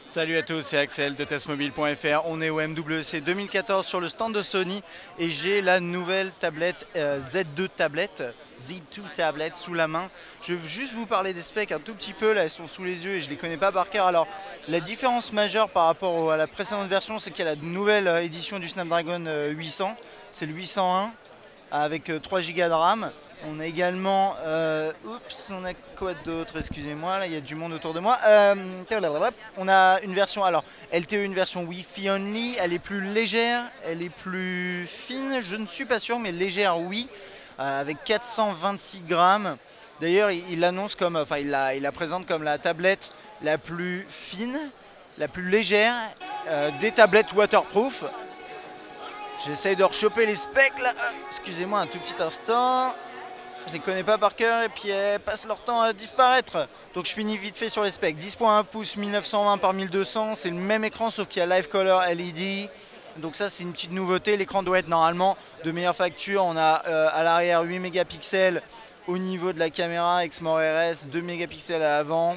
Salut à tous, c'est Axel de testmobile.fr. On est au MWC 2014 sur le stand de Sony et j'ai la nouvelle tablette Z2 tablette, Z2 tablette sous la main. Je vais juste vous parler des specs un tout petit peu, là elles sont sous les yeux et je les connais pas par cœur. Alors la différence majeure par rapport à la précédente version, c'est qu'il y a la nouvelle édition du Snapdragon 800, c'est le 801 avec 3 Go de RAM. On a également, on a quoi d'autre? Excusez-moi, là il y a du monde autour de moi. On a une version, alors LTE, une version Wi-Fi only. Elle est plus légère, elle est plus fine. Je ne suis pas sûr, mais légère, oui, avec 426 grammes. D'ailleurs, il l'annonce comme, enfin, il la présente comme la tablette la plus fine, la plus légère des tablettes waterproof. J'essaye de rechoper les specs là. Excusez-moi un tout petit instant. Je les connais pas par cœur et puis elles passent leur temps à disparaître. Donc je finis vite fait sur les specs. 10.1 pouces 1920 par 1200, c'est le même écran sauf qu'il y a Live Color LED. Donc ça c'est une petite nouveauté. L'écran doit être normalement de meilleure facture. On a à l'arrière 8 mégapixels au niveau de la caméra Exmor RS, 2 mégapixels à l'avant.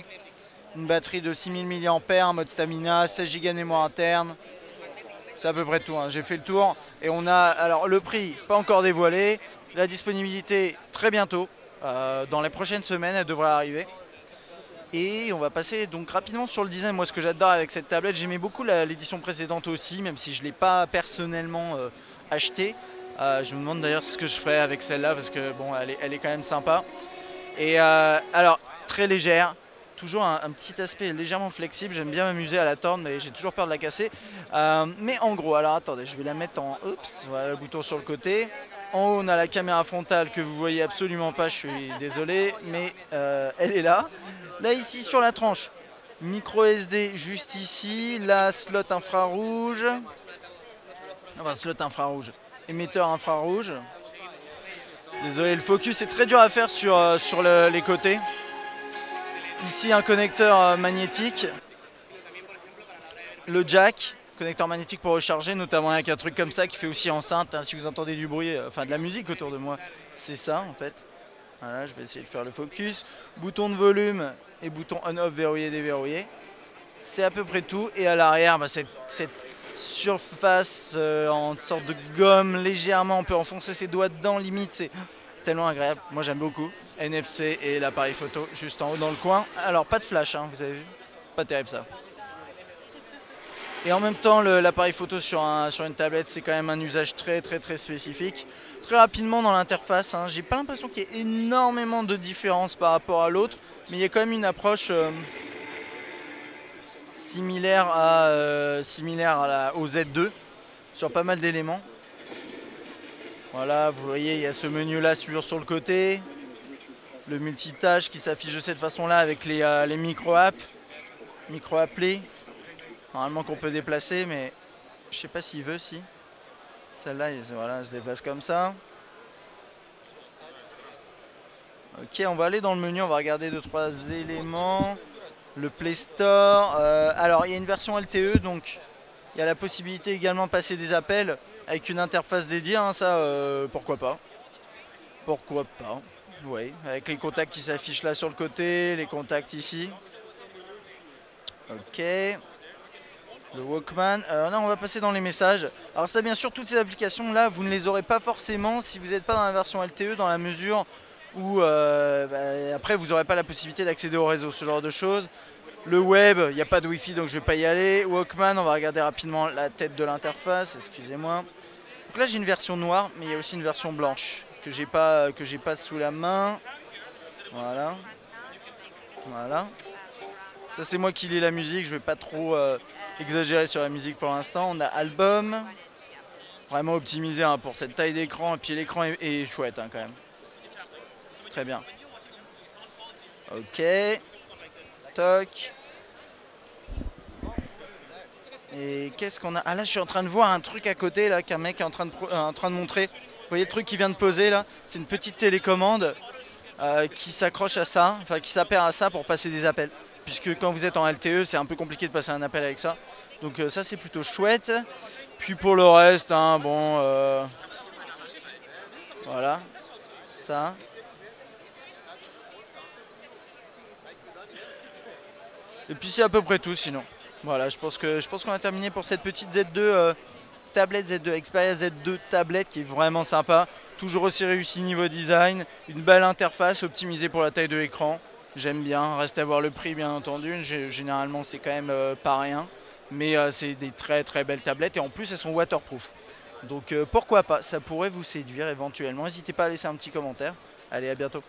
Une batterie de 6000 mAh, mode stamina, 16 Go de mémoire interne. C'est à peu près tout, hein. J'ai fait le tour. Et on a, alors le prix, pas encore dévoilé. La disponibilité, très bientôt. Dans les prochaines semaines, elle devrait arriver. Et on va passer donc rapidement sur le design. Moi, ce que j'adore avec cette tablette, j'aimais beaucoup l'édition précédente aussi, même si je ne l'ai pas personnellement achetée. Je me demande d'ailleurs ce que je ferais avec celle-là, parce que bon, elle est quand même sympa. Et alors, très légère. Toujours un petit aspect légèrement flexible. J'aime bien m'amuser à la tordre, mais j'ai toujours peur de la casser. Mais en gros, alors attendez, je vais la mettre en... Oups, voilà le bouton sur le côté. En haut, on a la caméra frontale que vous voyez absolument pas, je suis désolé, mais elle est là. Là, ici, sur la tranche, micro SD juste ici. Là, slot infrarouge. Enfin, slot infrarouge. Émetteur infrarouge. Désolé, le focus est très dur à faire sur les côtés. Ici, un connecteur magnétique. Le jack, connecteur magnétique pour recharger, notamment avec un truc comme ça qui fait aussi enceinte. Hein, si vous entendez du bruit, enfin de la musique autour de moi, c'est ça en fait. Voilà, je vais essayer de faire le focus. Bouton de volume et bouton on-off verrouillé, déverrouillé. C'est à peu près tout. Et à l'arrière, bah, cette surface en sorte de gomme légèrement, on peut enfoncer ses doigts dedans, limite, c'est tellement agréable. Moi j'aime beaucoup. NFC et l'appareil photo juste en haut dans le coin. Alors pas de flash, hein, vous avez vu? Pas terrible ça. Et en même temps, l'appareil photo sur une tablette, c'est quand même un usage très spécifique. Très rapidement dans l'interface, hein, j'ai pas l'impression qu'il y ait énormément de différence par rapport à l'autre, mais il y a quand même une approche similaire au Z2 sur pas mal d'éléments. Voilà, vous voyez, il y a ce menu là sur le côté, le multitâche qui s'affiche de cette façon là avec les micro-apps, micro-applis. Normalement qu'on peut déplacer, mais je sais pas s'il veut, si. Celle-là, voilà, elle se déplace comme ça. Ok, on va aller dans le menu, on va regarder 2-3 éléments. Le Play Store. Alors, il y a une version LTE, donc il y a la possibilité également de passer des appels avec une interface dédiée, hein, ça, pourquoi pas. Pourquoi pas, oui. Avec les contacts qui s'affichent là sur le côté, les contacts ici. Ok. Le Walkman. Non, on va passer dans les messages. Alors ça, bien sûr, toutes ces applications-là, vous ne les aurez pas forcément si vous n'êtes pas dans la version LTE, dans la mesure où après, vous n'aurez pas la possibilité d'accéder au réseau, ce genre de choses. Le web, il n'y a pas de Wi-Fi, donc je ne vais pas y aller. Walkman, on va regarder rapidement la tête de l'interface, excusez-moi. Donc là, j'ai une version noire, mais il y a aussi une version blanche que j'ai pas sous la main. Voilà. Voilà. Ça, c'est moi qui lis la musique, je vais pas trop exagérer sur la musique pour l'instant. On a album, vraiment optimisé, hein, pour cette taille d'écran, et puis l'écran est chouette, hein, quand même. Très bien. Ok. Toc. Et qu'est-ce qu'on a? Ah là, je suis en train de voir un truc à côté là qu'un mec est en train de montrer. Vous voyez le truc qui vient de poser là? C'est une petite télécommande qui s'accroche à ça, enfin qui s'appelle à ça pour passer des appels. Puisque quand vous êtes en LTE, c'est un peu compliqué de passer un appel avec ça. Donc ça, c'est plutôt chouette. Puis pour le reste, hein, bon, voilà, ça. Et puis c'est à peu près tout sinon. Voilà, je pense qu'on a terminé pour cette petite Z2 tablette Z2, Xperia Z2 tablette qui est vraiment sympa. Toujours aussi réussi niveau design, une belle interface optimisée pour la taille de l'écran. J'aime bien, reste à voir le prix bien entendu, généralement c'est quand même pas rien. Mais c'est des très très belles tablettes et en plus elles sont waterproof. Donc pourquoi pas, ça pourrait vous séduire éventuellement. N'hésitez pas à laisser un petit commentaire. Allez, à bientôt.